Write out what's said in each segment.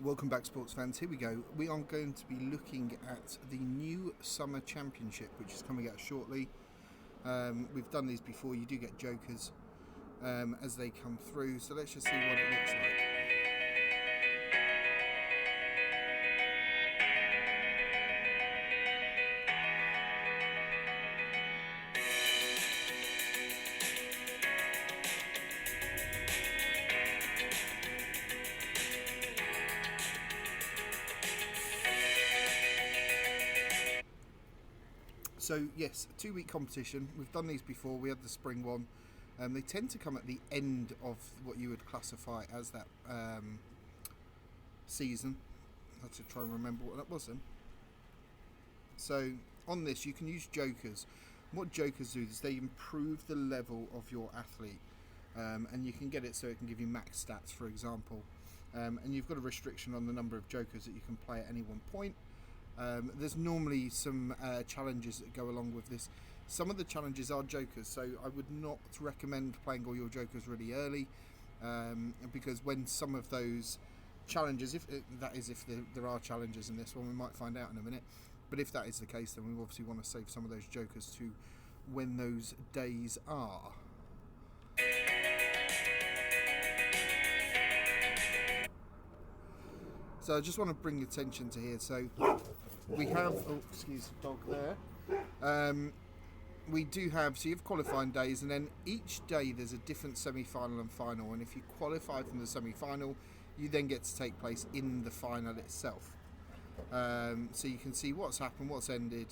Welcome back, sports fans. Here we go. We are going to be looking at the new Summer Championship, which is coming out shortly. We've done these before. You do get jokers as they come through. So let's just see what it looks like. So yes, a 2-week competition. We've done these before. We had the spring one. They tend to come at the end of what you would classify as that season. I had to try and remember what that was then. So on this, you can use jokers. What jokers do is they improve the level of your athlete, and you can get it so it can give you max stats, for example. And you've got a restriction on the number of jokers that you can play at any one point. There's normally some challenges that go along with this. Some of the challenges are jokers, so I would not recommend playing all your jokers really early, because when some of those challenges, if there are challenges in this one, we might find out in a minute, but if that is the case, then we obviously want to save some of those jokers to when those days are. So I just want to bring attention to here. So we have, excuse the dog there. We do have, so you have qualifying days, and then each day there's a different semi-final and final. And if you qualify from the semi-final, you then get to take place in the final itself. So you can see what's happened, what's ended,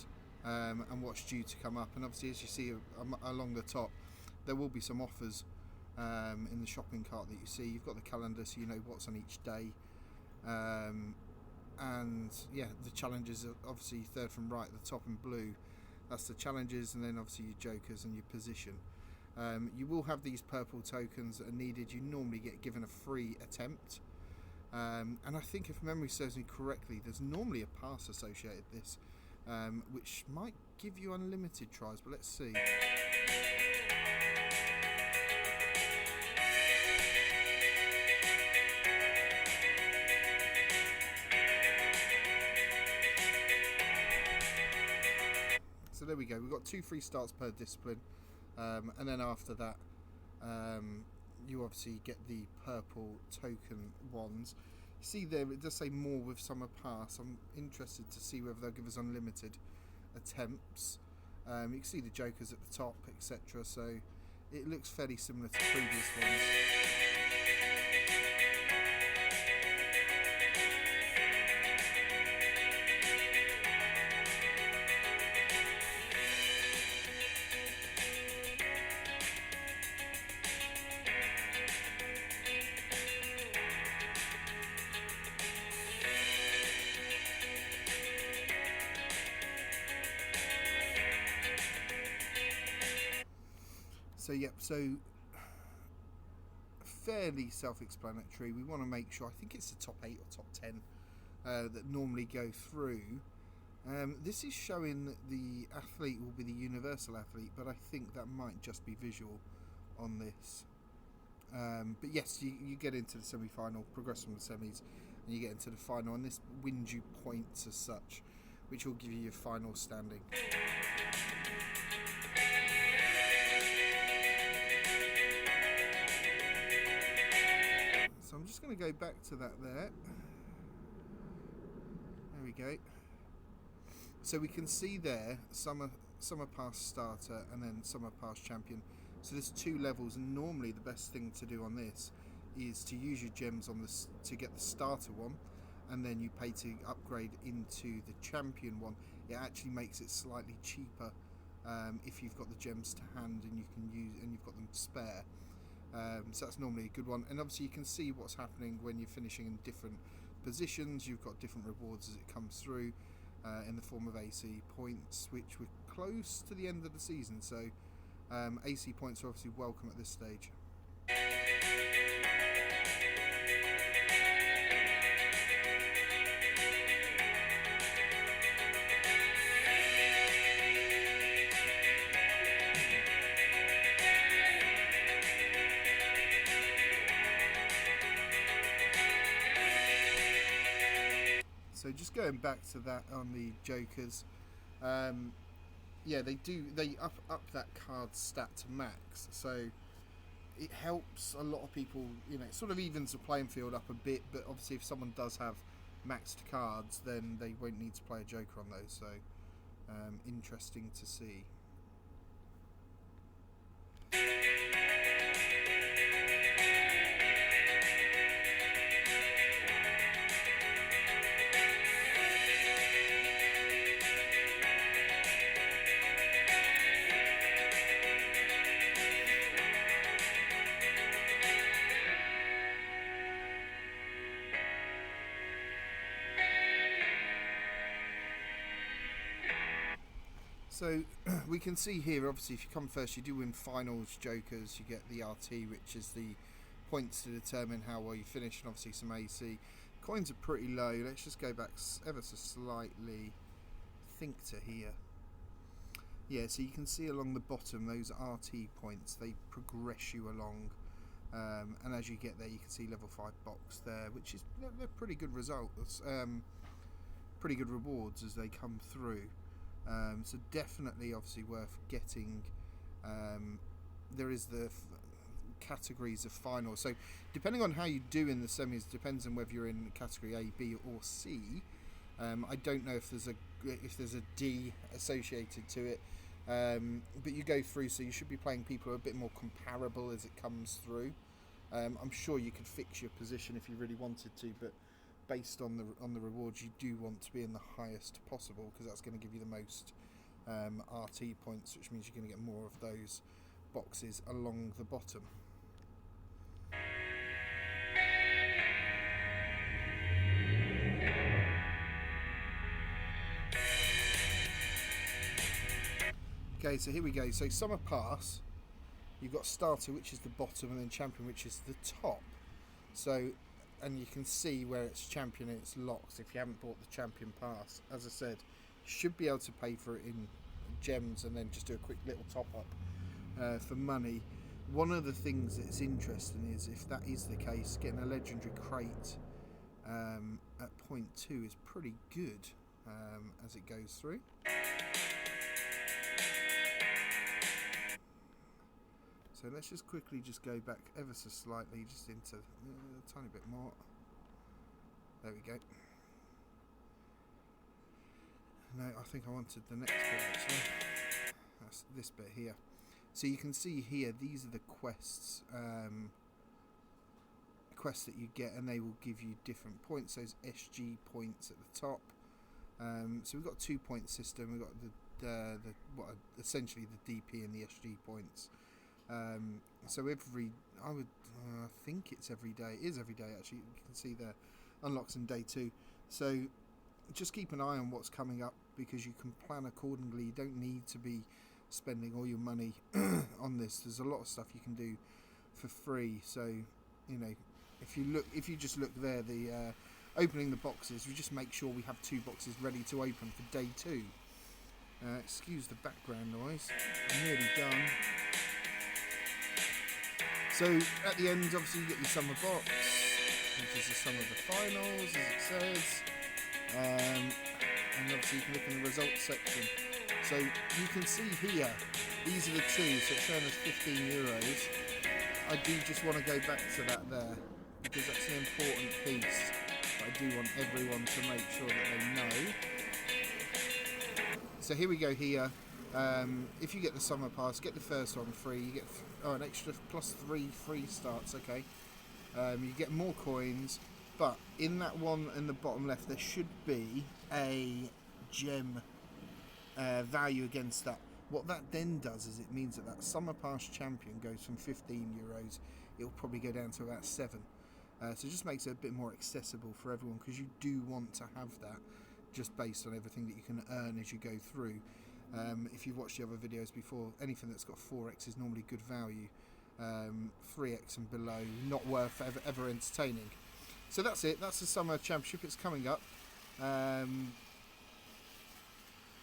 and what's due to come up. And obviously, as you see along the top, there will be some offers in the shopping cart that you see. You've got the calendar, so you know what's on each day. And yeah, the challenges are obviously third from right at the top in blue. That's the challenges, and then obviously your jokers and your position. You will have these purple tokens that are needed. You normally get given a free attempt, and I think if memory serves me correctly, there's normally a pass associated with this, which might give you unlimited tries, but let's see. So there we go, we've got 2 free starts per discipline, and then after that you obviously get the purple token ones. You see there it does say more with summer pass. I'm interested to see whether they'll give us unlimited attempts. You can see the jokers at the top, etc. So it looks fairly similar to previous ones. So yep, so fairly self-explanatory. We want to make sure, I think it's the top 8 or top 10 that normally go through. This is showing that the athlete will be the universal athlete, but I think that might just be visual on this. But yes, you get into the semi-final, progress from the semis, and you get into the final, and this wins you points as such, which will give you your final standing. So I'm just going to go back to that there. There we go. So we can see there summer pass starter and then summer pass champion. So there's 2 levels, and normally the best thing to do on this is to use your gems on this to get the starter one, and then you pay to upgrade into the champion one. It actually makes it slightly cheaper if you've got the gems to hand and you can use and you've got them spare. So that's normally a good one, and obviously you can see what's happening when you're finishing in different positions. You've got different rewards as it comes through in the form of AC points, which we're close to the end of the season, so AC points are obviously welcome at this stage. So just going back to that on the Jokers, yeah, they up that card stat to max, so it helps a lot of people. You know, it sort of evens the playing field up a bit. But obviously, if someone does have maxed cards, then they won't need to play a Joker on those. So interesting to see. So we can see here, obviously, if you come first, you do win finals Jokers. You get the RT, which is the points to determine how well you finish, and obviously some AC. Coins are pretty low. Let's just go back ever so slightly. Think to here. Yeah, so you can see along the bottom those RT points. They progress you along, and as you get there, you can see level 5 box there, which is they're pretty good results. Pretty good rewards as they come through. So definitely, obviously, worth getting. There is the categories of finals. So depending on how you do in the semis, depends on whether you're in category A, B, or C. I don't know if there's a D associated to it, but you go through. So you should be playing people who are a bit more comparable as it comes through. I'm sure you could fix your position if you really wanted to, but based on the rewards, you do want to be in the highest possible, because that's going to give you the most RT points, which means you're going to get more of those boxes along the bottom. Okay, so here we go. So Summer Pass, you've got Starter, which is the bottom, and then Champion, which is the top. So, and you can see where it's Champion and it's locked if you haven't bought the Champion Pass. As I said, you should be able to pay for it in gems and then just do a quick little top up for money. One of the things that's interesting is, if that is the case, getting a legendary crate at 0.2 is pretty good as it goes through. So let's just quickly just go back ever so slightly, just into a tiny bit more. There we go. No, I think I wanted the next bit actually. That's this bit here. So you can see here, these are the quests. Quests that you get, and they will give you different points. Those SG points at the top. So we've got a 2-point system. We've got the essentially the DP and the SG points. So I think it's every day. It is every day actually. You can see there, unlocks in day 2. So just keep an eye on what's coming up, because you can plan accordingly. You don't need to be spending all your money on this. There's a lot of stuff you can do for free. So, you know, if you just look there, the opening the boxes, we just make sure we have 2 boxes ready to open for day 2. Excuse the background noise. I'm nearly done. So at the end, obviously, you get your summer box, which is the sum of the finals, as it says. And obviously you can look in the results section. So you can see here, these are the 2, so it's showing us €15. I do just want to go back to that there, because that's an important piece that I do want everyone to make sure that they know. So here we go here. If you get the summer pass, get the first one free. You get an extra +3 free starts. Okay, you get more coins, but in that one in the bottom left, there should be a gem value against that. What that then does is it means that summer pass champion goes from €15. It'll probably go down to about 7. So it just makes it a bit more accessible for everyone, because you do want to have that, just based on everything that you can earn as you go through. If you've watched the other videos before, anything that's got 4x is normally good value. 3x and below, not worth ever entertaining. So that's it. That's the Summer Championship. It's coming up. If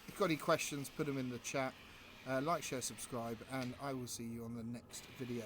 you've got any questions, put them in the chat. Like, share, subscribe, and I will see you on the next video.